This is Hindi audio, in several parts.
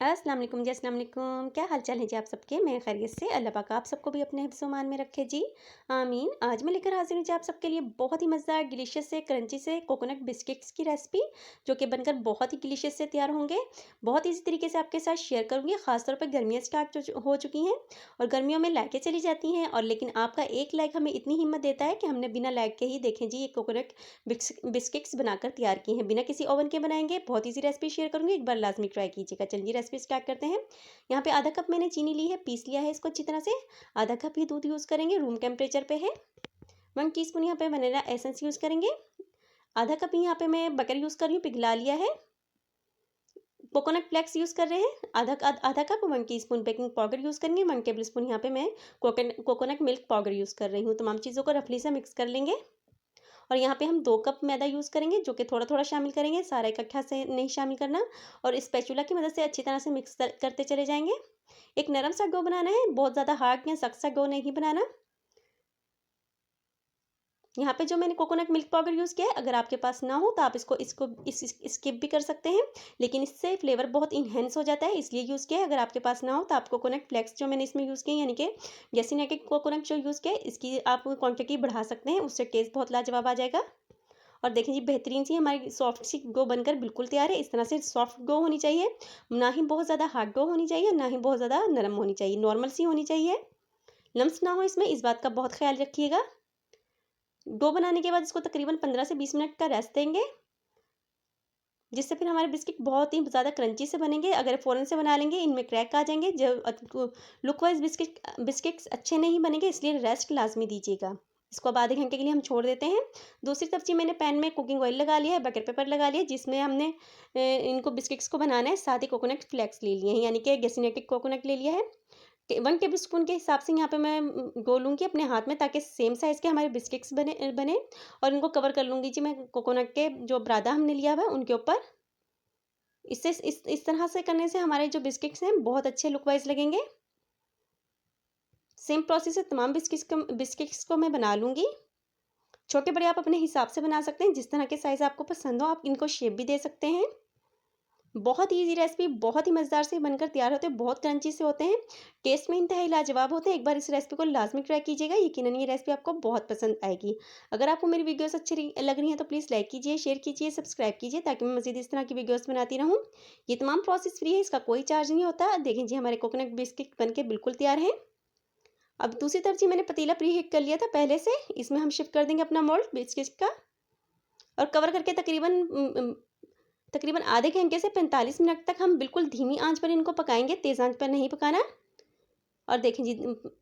अस्सलाम वालेकुम जी, अस्सलाम वालेकुम। क्या हाल चाल है जी आप सबके? मैं खैरियत से, अल्लाह पाक आप सबको भी अपने हिफ्ज़-ओ-मान में रखे जी, आमीन। आज मैं लेकर हाज़िर हूँ जी आप सबके लिए बहुत ही मज़ेदार, डिलीशियस से, क्रंची से कोकोनट बिस्किट्स की रेसिपी, जो कि बनकर बहुत ही डिलीशियस से तैयार होंगे। बहुत ईज़ी तरीके से आपके साथ शेयर करूँगी, ख़ासतौर पर गर्मियाँ स्टार्ट हो चुकी हैं और गर्मियों में लाइटें चली जाती हैं, और लेकिन आपका एक लाइक हमें इतनी हिम्मत देता है कि हमने बिना लाइक के ही देखें जी ये कोकोनट बिस्किट्स बनाकर तैयार किए हैं। बिना किसी ओवन के बनाएँगे, बहुत ईज़ी रेसिपी शेयर करूँगी, एक बार लाज़मी ट्राई कीजिएगा। चलिए रेसिपी स्टार्ट करते हैं। यहाँ पे आधा कप मैंने चीनी ली है, पीस लिया है इसको अच्छी तरह से। आधा कप ही दूध यूज़ करेंगे, रूम टेम्परेचर पे है। 1 टीस्पून यहाँ पे वनीला एसेंस यूज़ करेंगे। आधा कप ही यहाँ पे मैं बटर यूज़ कर रही हूँ, पिघला लिया है। कोकोनट फ्लेक्स यूज़ कर रहे हैं, आधा cup. 1 teaspoon baking powder use करेंगे। 1 टेबलस्पून यहाँ पे मैं कोकोनट मिल्क पाउडर यूज़ कर रही हूँ। तमाम चीज़ों को रफली से मिक्स कर लेंगे। और यहाँ पे हम 2 कप मैदा यूज़ करेंगे, जो कि थोड़ा-थोड़ा शामिल करेंगे, सारा इकट्ठा से नहीं शामिल करना। और स्पैचुला की मदद से अच्छी तरह से मिक्स करते चले जाएँगे। एक नरम सा डो बनाना है, बहुत ज़्यादा हार्ड या सख्त सा डो नहीं बनाना। यहाँ पे जो मैंने कोकोनट मिल्क पाउडर यूज़ किया है, अगर आपके पास ना हो तो आप इसको इसको इस स्किप भी कर सकते हैं, लेकिन इससे फ्लेवर बहुत इन्हेंस हो जाता है, इसलिए यूज़ किया है। अगर आपके पास ना हो तो आप कोकोनट फ्लेक्स जो मैंने इसमें यूज़ किए, यानी कि डेसिनेटेड कोकोनट जो यूज़ किया है, इसकी आप क्वांटिटी बढ़ा सकते हैं, उससे टेस्ट बहुत लाजवाब आ जाएगा। और देखें जी, बेहतरीन सी हमारी सॉफ्ट सी डो बनकर बिल्कुल तैयार है। इस तरह से सॉफ्ट डो होनी चाहिए, ना ही बहुत ज़्यादा हार्ड डो होनी चाहिए, ना ही बहुत ज़्यादा नरम होनी चाहिए, नॉर्मल सी होनी चाहिए। लम्स ना हो इसमें, इस बात का बहुत ख्याल रखिएगा। डो बनाने के बाद इसको तकरीबन 15 से 20 मिनट का रेस्ट देंगे, जिससे फिर हमारे बिस्किट बहुत ही ज़्यादा क्रंची से बनेंगे। अगर फ़ौरन से बना लेंगे, इनमें क्रैक आ जाएँगे, जो लुक वाइज़ बिस्किट्स अच्छे नहीं बनेंगे, इसलिए रेस्ट लाज़मी दीजिएगा। इसको अब आधे घंटे के लिए हम छोड़ देते हैं। दूसरी तरफ जी, मैंने पैन में कुकिंग ऑयल लगा लिया है, बटर पेपर लगा लिया है, जिसमें हमने इनको बिस्किट्स को बनाना है। साथ ही कोकोनट फ्लेक्स ले लिए हैं, यानी कि डेसिनेटेड कोकोनट ले लिया है। 1 टेबलस्पून के हिसाब से यहाँ पे मैं डो लूँगी अपने हाथ में, ताकि सेम साइज़ के हमारे बिस्किट्स बने। और इनको कवर कर लूँगी जी मैं कोकोनट के जो बुरादा हमने लिया हुआ है उनके ऊपर। इससे इस तरह से करने से हमारे जो बिस्किट्स हैं बहुत अच्छे लुक वाइज़ लगेंगे। सेम प्रोसेस से तमाम बिस्किट्स को मैं बना लूँगी। छोटे-बड़े आप अपने हिसाब से बना सकते हैं, जिस तरह के साइज़ आपको पसंद हो, आप इनको शेप भी दे सकते हैं। बहुत ही ईज़ी रेसिपी, बहुत ही मज़ेदार से बनकर तैयार होते हैं, बहुत क्रंची से होते हैं, टेस्ट में इंतहाई लाजवाब होते हैं। एक बार इस रेसिपी को लाज़मी ट्राई कीजिएगा, यकीनन ये रेसिपी आपको बहुत पसंद आएगी। अगर आपको मेरी वीडियोस अच्छी लग रही हैं तो प्लीज़ लाइक कीजिए, शेयर कीजिए, सब्सक्राइब कीजिए, ताकि मैं मज़ीद इस तरह की वीडियोस बनाती रहूँ। ये तमाम प्रोसेस फ्री है, इसका कोई चार्ज नहीं होता। देखें जी, हमारे कोकोनट बिस्किट बनके बिल्कुल तैयार हैं। अब दूसरी तरफ जी, मैंने पतीला प्री हीट कर लिया था पहले से, इसमें हम शिफ्ट कर देंगे अपना मोल्ड बिस्किट का, और कवर करके तकरीबन आधे घंटे से 45 मिनट तक हम बिल्कुल धीमी आंच पर इनको पकाएँगे, तेज़ आंच पर नहीं पकाना। और देखें जी,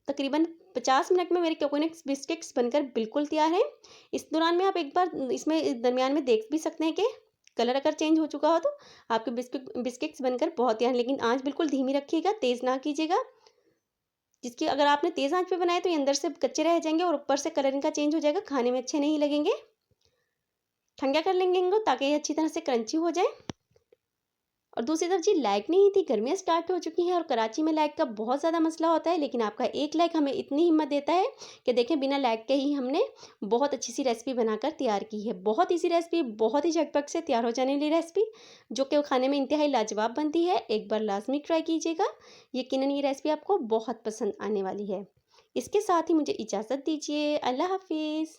तकरीबन 50 मिनट में मेरे कोकोनट बिस्किट्स बनकर बिल्कुल तैयार हैं। इस दौरान में आप एक बार इसमें दरमियान में देख भी सकते हैं कि कलर अगर चेंज हो चुका हो तो आपके बिस्किट्स बनकर बहुत तैयार हैं। लेकिन आंच बिल्कुल धीमी रखिएगा, तेज़ ना कीजिएगा। जिसकी अगर आपने तेज़ आंच पे बनाए तो ये अंदर से कच्चे रह जाएँगे और ऊपर से कलर इनका चेंज हो जाएगा, खाने में अच्छे नहीं लगेंगे। ठंडा कर लेंगे इनको, ताकि ये अच्छी तरह से क्रंची हो जाए। और दूसरी तरफ जी, लाइट नहीं थी, गर्मियाँ स्टार्ट हो चुकी हैं और कराची में लाइट का बहुत ज़्यादा मसला होता है, लेकिन आपका एक लाइक हमें इतनी हिम्मत देता है कि देखें, बिना लाइट के ही हमने बहुत अच्छी सी रेसिपी बनाकर तैयार की है। बहुत ईज़ी रेसिपी, बहुत ही झटपट से तैयार हो जाने वाली रेसिपी, जो कि खाने में इंतहाई लाजवाब बनती है। एक बार लाज़मी ट्राई कीजिएगा, यकीनन ये रेसिपी आपको बहुत पसंद आने वाली है। इसके साथ ही मुझे इजाज़त दीजिए। अल्लाह हाफ़िज़।